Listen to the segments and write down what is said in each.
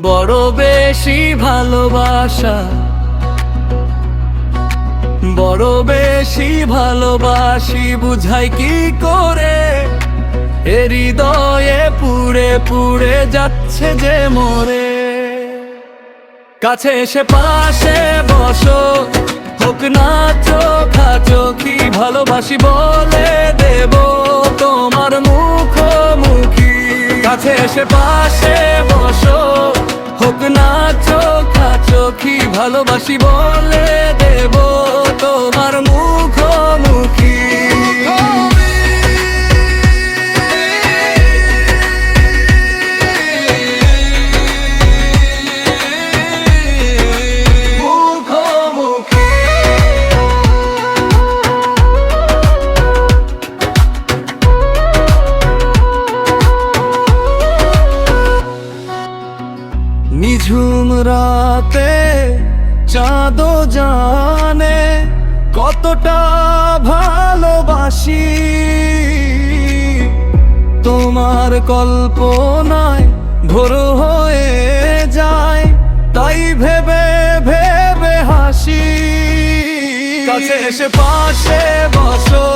বড় বেশি ভালোবাসা, বড় বেশি ভালোবাসি বুঝাই কি করে, এ হৃদয়ে পুড়ে পুড়ে যাচ্ছে যে মরে। কাছে এসে পাশে বসো, হোক না চোখাচোখি, ভালোবাসি বলে দেব তোমার মুখোমুখি। কাছে এসে পাশে বসো, হোক না চোখাচোখি, ভালোবাসি বলে দেব তোমার মুখোমুখি। নিঝুম রাতে চাঁদ জানে কতটা ভালোবাসি, তোমার কল্পনায় ভোর হয়ে যায়, তাই ভেবে ভেবে হাসি। কাছে এসে পাশে বসো,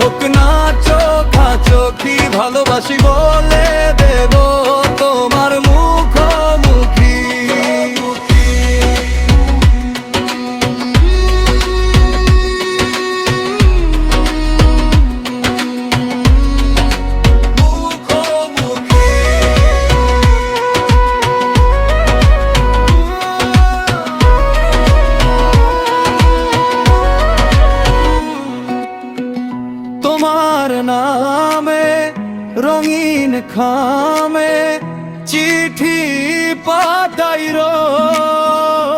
হোক না চোখাচোখি, ভালোবাসি বলে দেব তোমার মুখোমুখি। তোমার নামে রঙিন খামে চিঠি পাঠাই রোজ,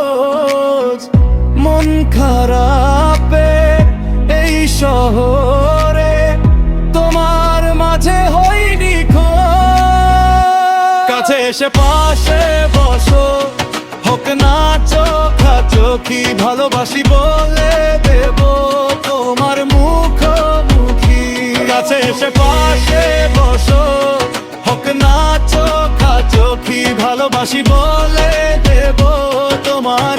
মন খারাপে এই শহরে তোমার মাঝে হইনি খোঁজ। কাছে এসে পাশে বসো, হোক না চোখাচোখি, ভালোবাসি বলে দেব তোমার মুখোমুখি। কাছে এসে পাশে বসো, হোক না চোখাচোখি, ভালোবাসি বলে দেব তোমার